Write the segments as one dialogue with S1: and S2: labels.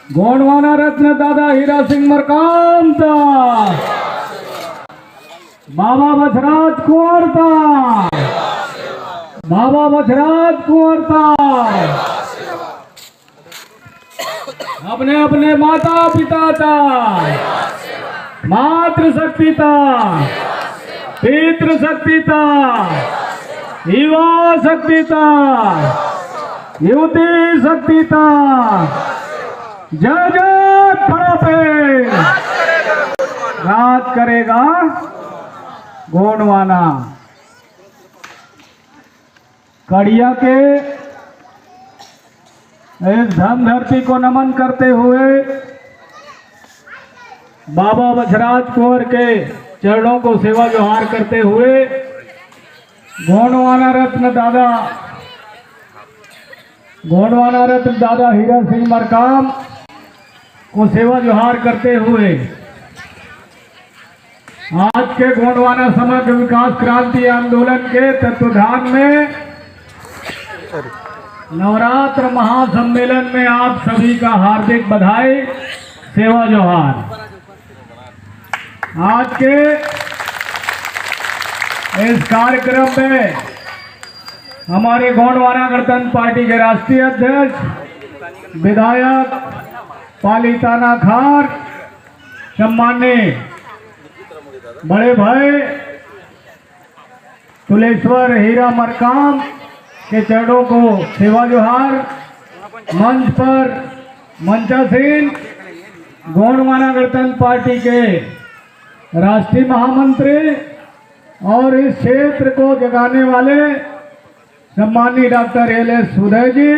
S1: गोंडवाना रत्न दादा हीरा सिंह मरकामचा, बाबा बछराज कुंवरता, बाबा बछराज कुंवरता। अपने अपने माता पिता का, मातृ शक्ति का, पितृ शक्ति का, युवा शक्ति का, युवती शक्ति का, जय जय पे राज करेगा गोंडवाना। कड़िया के इस धन धरती को नमन करते हुए बाबा बछराज कुंवर के चरणों को सेवा जोहार करते हुए गोंडवाना रत्न दादा हीरा सिंह मरकाम को सेवा जोहार करते हुए आज के गोंडवाना समग्र विकास क्रांति आंदोलन के तत्वाधान में नवरात्र महासम्मेलन में आप सभी का हार्दिक बधाई, सेवा जोहार। आज के इस कार्यक्रम में हमारे गोंडवाना गणतंत्र पार्टी के राष्ट्रीय अध्यक्ष विधायक पालीताना खार, सम्माननीय बड़े भाई तुलेश्वर हीरा मरकाम के चरणों को सेवा जोहार। मंच पर मंचासीन गोंडवाना गणतंत्र पार्टी के राष्ट्रीय महामंत्री और इस क्षेत्र को जगाने वाले सम्माननीय डॉक्टर एल.एस. उदय जी,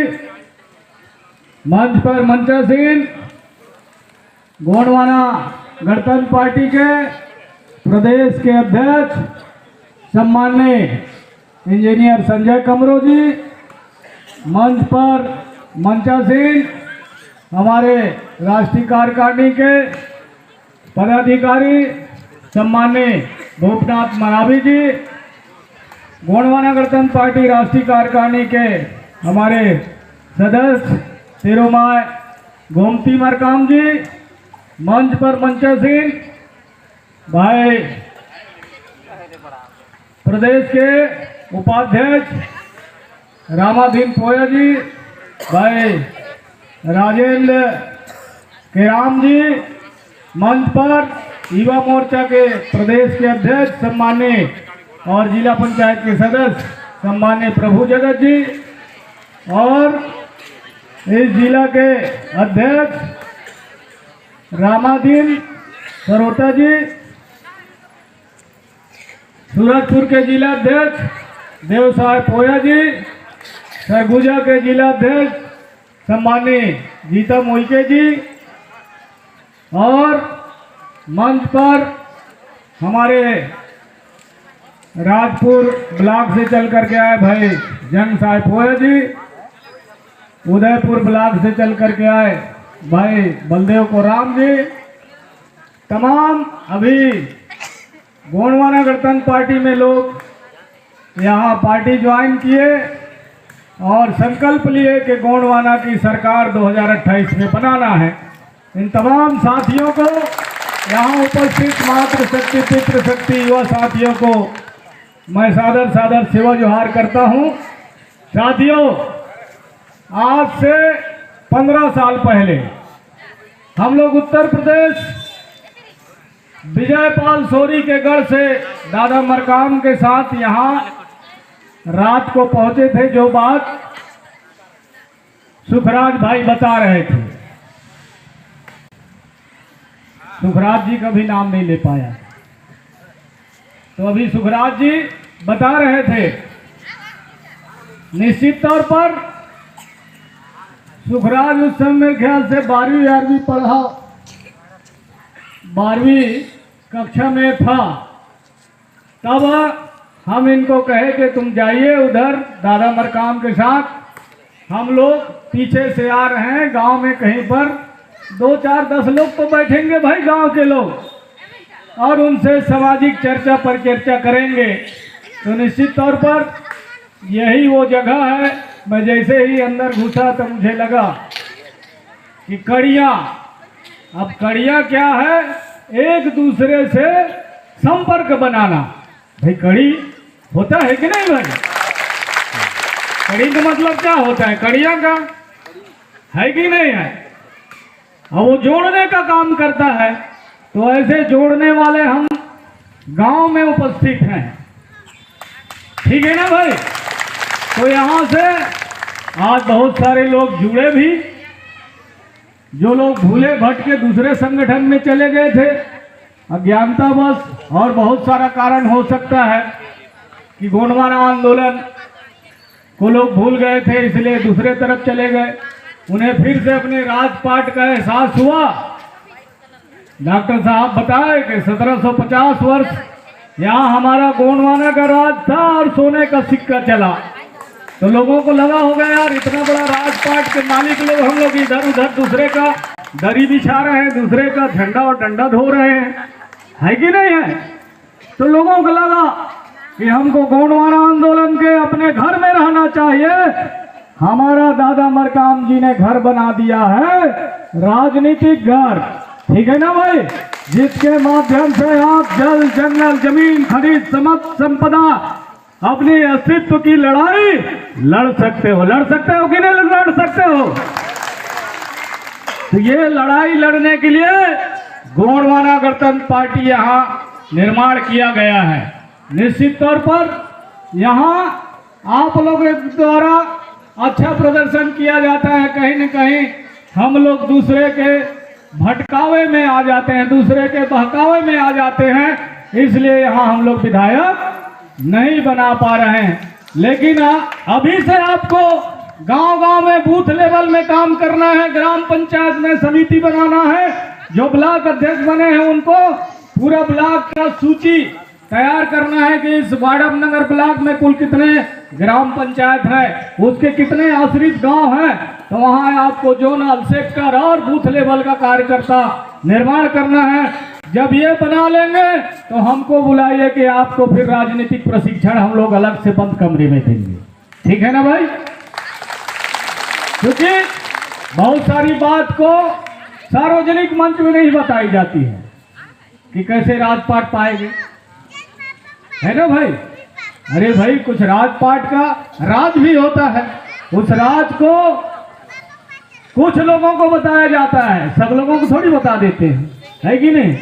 S1: मंच पर मंचासीन गोंडवाना गणतंत्र पार्टी के प्रदेश के अध्यक्ष सम्माननीय इंजीनियर संजय कमरो जी, मंच पर मंचासीन हमारे राष्ट्रीय कार्यकारिणी के पदाधिकारी सम्माननीय भूपनाथ मरावी जी, गोंडवाना गणतंत्र पार्टी राष्ट्रीय कार्यकारिणी के हमारे सदस्य शिरोमणि गोमती मरकाम जी, मंच पर मंचासीन भाई प्रदेश के उपाध्यक्ष रामाधीन पोया जी, भाई राजेंद्र केराम जी, मंच पर युवा मोर्चा के प्रदेश के अध्यक्ष सम्माननीय और जिला पंचायत के सदस्य सम्माननीय प्रभु जगत जी और इस जिला के अध्यक्ष रामाधीन सरोता जी, सूरजपुर के जिला अध्यक्ष देवसाय पोया जी, सरगुजा के जिला अध्यक्ष सम्माननीय जीता मोइके जी और मंच पर हमारे राजपुर ब्लॉक से चल करके आए भाई जंग साहब पोया जी, उदयपुर ब्लॉक से चल करके आए भाई बलदेव को राम जी, तमाम अभी गोंडवाना गणतंत्र पार्टी में लोग यहाँ पार्टी ज्वाइन किए और संकल्प लिए कि गोंडवाना की सरकार 2028 में बनाना है। इन तमाम साथियों को, यहाँ उपस्थित मातृ शक्ति, पितृ शक्ति, युवा साथियों को मैं सादर सेवा जोहार करता हूँ। साथियों, आज से 15 साल पहले हम लोग उत्तर प्रदेश विजयपाल सोरी के गढ़ से दादा मरकाम के साथ यहाँ रात को पहुंचे थे। जो बात सुखराज भाई बता रहे थे, सुखराज जी का भी नाम नहीं ले पाया, तो अभी सुखराज जी बता रहे थे। निश्चित तौर पर सुखराज उस समय मेरे ख्याल से 12वीं 11वीं पढ़ा, 12वीं कक्षा में था, तब हम इनको कहे कि तुम जाइए उधर दादा मरकाम के साथ, हम लोग पीछे से आ रहे हैं, गांव में कहीं पर 2 4 10 लोग तो बैठेंगे भाई, गांव के लोग, और उनसे सामाजिक चर्चा पर चर्चा करेंगे। तो निश्चित तौर पर यही वो जगह है। मैं जैसे ही अंदर घुसा तो मुझे लगा कि कड़ियाँ, अब कड़ियाँ क्या है? एक दूसरे से संपर्क बनाना। भाई कड़ी होता है कि नहीं भाई? कड़ी का मतलब क्या होता है? कड़ियाँ का है कि नहीं है? अब वो जोड़ने का काम करता है। तो ऐसे जोड़ने वाले हम गांव में उपस्थित हैं, ठीक है ना भाई? तो यहाँ से आज बहुत सारे लोग जुड़े भी, जो लोग भूले भटके दूसरे संगठन में चले गए थे अज्ञानता बस, और बहुत सारा कारण हो सकता है कि गोंडवाना आंदोलन को लोग भूल गए थे इसलिए दूसरे तरफ चले गए। उन्हें फिर से अपने राजपाट का एहसास हुआ। डॉक्टर साहब बताए कि 1750 वर्ष यहाँ हमारा गोंडवाना का राज था और सोने का सिक्का चला। तो लोगों को लगा होगा यार इतना बड़ा राजपाट के मालिक लोग, हम लोग इधर उधर दूसरे का दरी बिछा रहे हैं, दूसरे का झंडा और डंडा धो रहे हैं, है कि नहीं है? तो लोगों को लगा कि हमको गोंडवाना आंदोलन के अपने घर में रहना चाहिए। हमारा दादा मरकाम जी ने घर बना दिया है, राजनीतिक घर, ठीक है ना भाई? जिसके माध्यम से आप जल जंगल जमीन खनिज संपदा अपने अस्तित्व की लड़ाई लड़ सकते हो। लड़ सकते हो कि नहीं लड़ सकते हो? तो ये लड़ाई लड़ने के लिए गोंडवाना गणतंत्र पार्टी यहाँ निर्माण किया गया है। निश्चित तौर पर यहाँ आप लोगों के द्वारा अच्छा प्रदर्शन किया जाता है। कहीं न कहीं हम लोग दूसरे के भटकावे में आ जाते हैं, दूसरे के बहकावे में आ जाते हैं, इसलिए यहाँ हम लोग विधायक नहीं बना पा रहे हैं। लेकिन अभी से आपको गांव-गांव में बूथ लेवल में काम करना है, ग्राम पंचायत में समिति बनाना है। जो ब्लॉक अध्यक्ष बने हैं उनको पूरा ब्लॉक का सूची तैयार करना है कि इस वाड़वनगर ब्लॉक में कुल कितने ग्राम पंचायत है, उसके कितने आश्रित गांव हैं। तो वहां आपको जोनल सेक्टर और बूथ लेवल का कार्यकर्ता निर्माण करना है। जब ये बना लेंगे तो हमको बुलाइए कि आपको फिर राजनीतिक प्रशिक्षण हम लोग अलग से बंद कमरे में देंगे, ठीक है ना भाई? क्योंकि बहुत सारी बात को सार्वजनिक मंच में नहीं बताई जाती है कि कैसे राजपाट पाएंगे, है ना भाई? अरे भाई कुछ राजपाट का राज भी होता है, उस राज को कुछ लोगों को बताया जाता है, सब लोगों को थोड़ी बता देते हैं, है कि नहीं?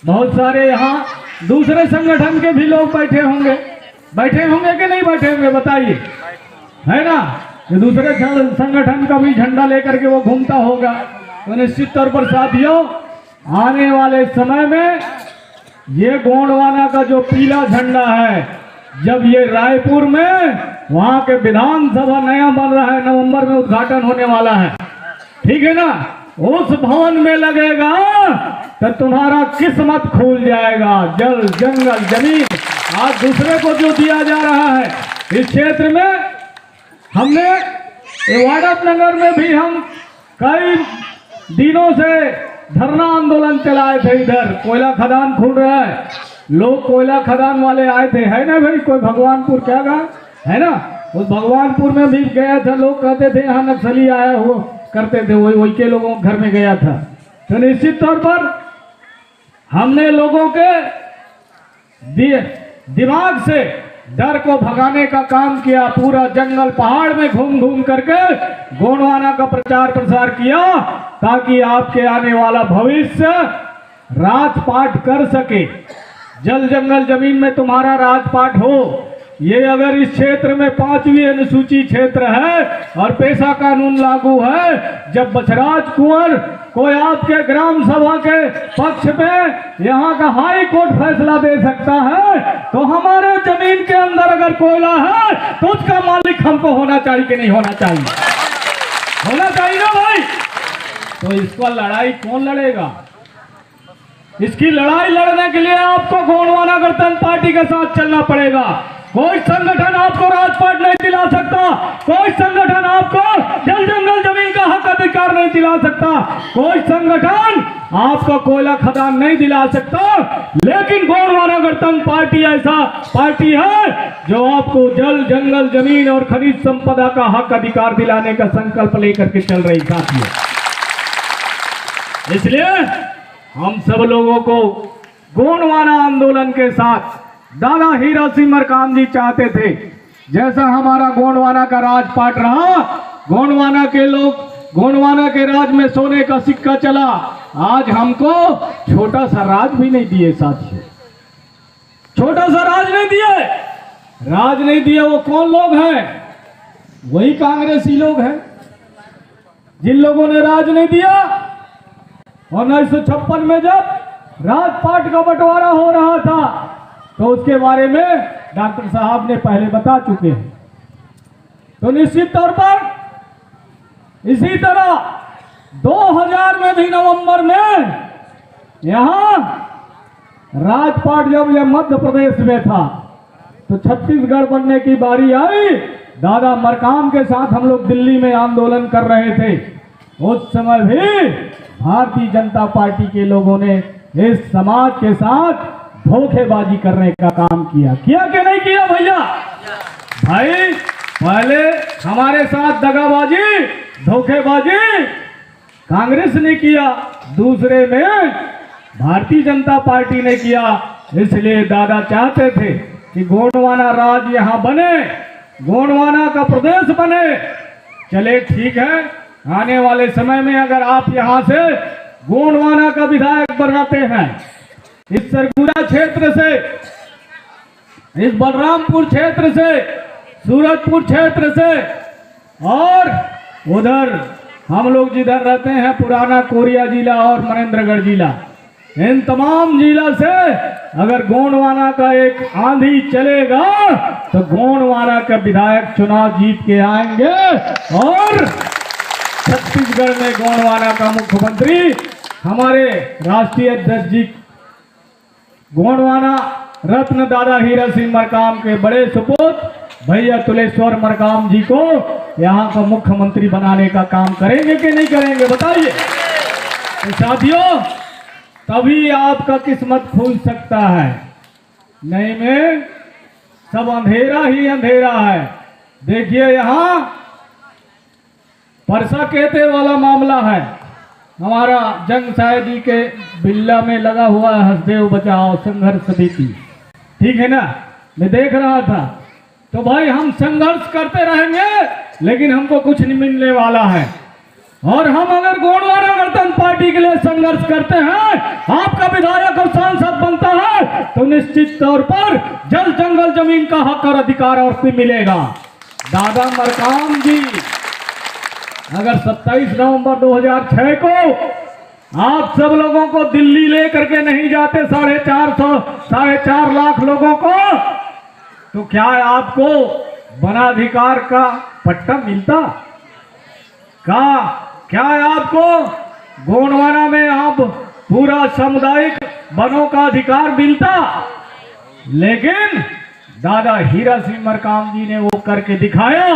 S1: बहुत सारे यहाँ दूसरे संगठन के भी लोग बैठे होंगे कि नहीं बैठे होंगे बताइए, है ना? कि दूसरे संगठन का भी झंडा लेकर के वो घूमता होगा। तो निश्चित तौर पर साथियों आने वाले समय में ये गोंडवाना का जो पीला झंडा है, जब ये रायपुर में वहां के विधानसभा नया बन रहा है, नवंबर में उद्घाटन होने वाला है, ठीक है ना? उस भवन में लगेगा तो तुम्हारा किस्मत खुल जाएगा। जल जंगल जमीन आज दूसरे को जो दिया जा रहा है इस क्षेत्र में, हमने वाड़वनगर में भी हम कई दिनों से धरना आंदोलन चलाए थे। इधर कोयला खदान खुल रहा है, लोग कोयला खदान वाले आए थे, है ना भाई? कोई भगवानपुर क्या कहा है ना, उस भगवानपुर में भी गया था, लोग कहते थे यहाँ नक्सली आया हो करते थे, वही के लोगों के घर में गया था। तो निश्चित तौर पर हमने लोगों के दिमाग से डर को भगाने का काम किया। पूरा जंगल पहाड़ में घूम घूम करके गोंडवाना का प्रचार प्रसार किया ताकि आपके आने वाला भविष्य राजपाट कर सके, जल जंगल जमीन में तुम्हारा राजपाट हो। ये अगर इस क्षेत्र में 5वीं अनुसूची क्षेत्र है और पेशा कानून लागू है, जब बछराज कुंवर कोई आपके ग्राम सभा के पक्ष में यहाँ का हाई कोर्ट फैसला दे सकता है, तो हमारे जमीन के अंदर अगर कोयला है तो उसका मालिक हमको होना चाहिए कि नहीं होना चाहिए? होना चाहिए ना भाई? तो इसका लड़ाई कौन लड़ेगा? इसकी लड़ाई लड़ने के लिए आपको गोंडवाना गणतंत्र पार्टी के साथ चलना पड़ेगा। कोई संगठन आपको राजपाट नहीं दिला सकता, कोई संगठन आपको जल जंगल जमीन का हक अधिकार नहीं दिला सकता, कोई संगठन आपको कोयला खदान नहीं दिला सकता। लेकिन गोंडवाना गणतंत्र पार्टी ऐसा पार्टी है जो आपको जल जंगल जमीन और खनिज संपदा का हक अधिकार दिलाने का संकल्प लेकर के चल रही साथियों। इसलिए हम सब लोगों को गोंडवाना आंदोलन के साथ दादा हीरा सिंह मरकाम जी चाहते थे, जैसा हमारा गोंडवाना का राजपाट रहा, गोंडवाना के लोग गोंडवाना के राज में सोने का सिक्का चला, आज हमको छोटा सा राज भी नहीं दिए साथियों, छोटा सा राज नहीं दिए। राज नहीं दिए वो कौन लोग हैं? वही कांग्रेसी लोग हैं जिन लोगों ने राज नहीं दिया। और 1956 में जब राजपाट का बंटवारा हो रहा था तो उसके बारे में डॉक्टर साहब ने पहले बता चुके हैं। तो निश्चित तौर पर इसी तरह 2000 में भी नवंबर में यहां राजपाट जब यह मध्य प्रदेश में था तो छत्तीसगढ़ बनने की बारी आई। दादा मरकाम के साथ हम लोग दिल्ली में आंदोलन कर रहे थे। उस समय भी भारतीय जनता पार्टी के लोगों ने इस समाज के साथ धोखेबाजी करने का काम किया कि नहीं किया भैया? भाई पहले हमारे साथ दगाबाजी धोखेबाजी कांग्रेस ने किया, दूसरे में भारतीय जनता पार्टी ने किया। इसलिए दादा चाहते थे कि गोंडवाना राज यहां बने, गोंडवाना का प्रदेश बने। चले ठीक है, आने वाले समय में अगर आप यहां से गोंडवाना का विधायक बनाते हैं, इस सरगुजा क्षेत्र से, इस बलरामपुर क्षेत्र से, सूरजपुर क्षेत्र से और उधर हम लोग जिधर रहते हैं पुराना कोरिया जिला और मनेंद्रगढ़ जिला, इन तमाम जिला से अगर गोंडवाना का एक आंधी चलेगा तो गोंडवाना का विधायक चुनाव जीत के आएंगे और छत्तीसगढ़ में गोंडवाना का मुख्यमंत्री हमारे राष्ट्रीय अध्यक्ष जी गोंडवाना रत्न दादा हीरा सिंह मरकाम के बड़े सपूत भैया तुलेश्वर मरकाम जी को यहाँ का मुख्यमंत्री बनाने का काम करेंगे कि नहीं करेंगे बताइए। तो साथियों तभी आपका किस्मत खुल सकता है, नहीं में सब अंधेरा ही अंधेरा है। देखिए यहाँ परसा कहते वाला मामला है, हमारा जंग साहेबी के बिल्ला में लगा हुआ है हसदेव बचाओ संघर्ष समिति, ठीक है ना? मैं देख रहा था। तो भाई हम संघर्ष करते रहेंगे लेकिन हमको कुछ नहीं मिलने वाला है। और हम अगर गोंडवाना गणतंत्र पार्टी के लिए संघर्ष करते हैं, आपका विधायक और सांसद बनता है तो निश्चित तौर पर जल जंगल जमीन का हक और अधिकार और मिलेगा। दादा मरकाम जी अगर 27 नवंबर 2006 को आप सब लोगों को दिल्ली लेकर के नहीं जाते 4.5 लाख लोगों को, तो क्या आपको वनाधिकार का पट्टा मिलता? क्या आपको गोंडवाना में आप पूरा सामुदायिक वनों का अधिकार मिलता? लेकिन दादा हीरा सिंह मरकाम जी ने वो करके दिखाया,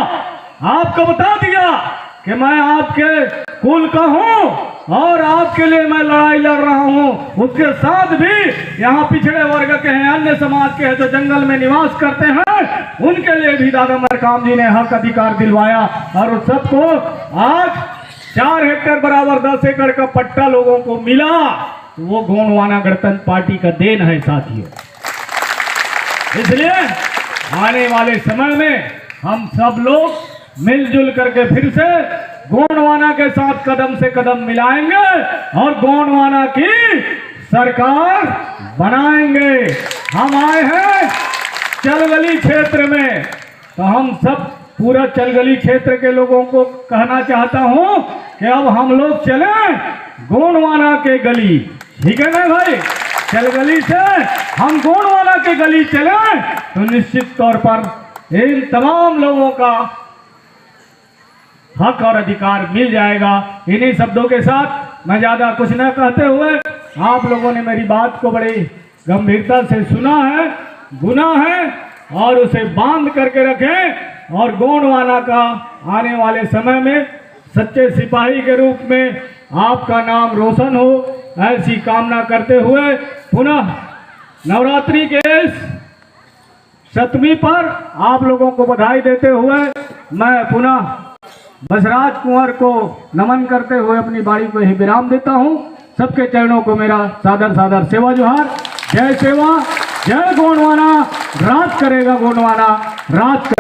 S1: आपको बता दिया कि मैं आपके कुल का हूं और आपके लिए मैं लड़ाई लड़ रहा हूं। उसके साथ भी यहाँ पिछड़े वर्ग के हैं, अन्य समाज के हैं जो जंगल में निवास करते हैं, उनके लिए भी दादा मरकाम जी ने हक अधिकार दिलवाया और उस सबको आज 4 हेक्टेयर बराबर 10 एकड़ का पट्टा लोगों को मिला। वो गोंडवाना गणतंत्र पार्टी का देन है साथियों। इसलिए आने वाले समय में हम सब लोग मिलजुल करके फिर से गोंडवाना के साथ कदम से कदम मिलाएंगे और गोंडवाना की सरकार बनाएंगे। हम आए हैं चलगली क्षेत्र में, तो हम सब पूरा चलगली क्षेत्र के लोगों को कहना चाहता हूं कि अब हम लोग चलें गोंडवाना के गली, ठीक है ना भाई? चलगली से हम गोंडवाना के गली चलें तो निश्चित तौर पर इन तमाम लोगों का हक और अधिकार मिल जाएगा। इन्हीं शब्दों के साथ मैं ज्यादा कुछ न कहते हुए, आप लोगों ने मेरी बात को बड़ी गंभीरता से सुना है, गुना है और उसे बांध करके रखें और गोंडवाना का आने वाले समय में सच्चे सिपाही के रूप में आपका नाम रोशन हो, ऐसी कामना करते हुए पुनः नवरात्रि के इस 7वीं पर आप लोगों को बधाई देते हुए मैं पुनः बसराज कुंवर को नमन करते हुए अपनी बाणी को ही विराम देता हूं। सबके चरणों को मेरा सादर सादर सेवा जोहार। जय सेवा, जय गोंडवाना, राज करेगा गोंडवाना, राज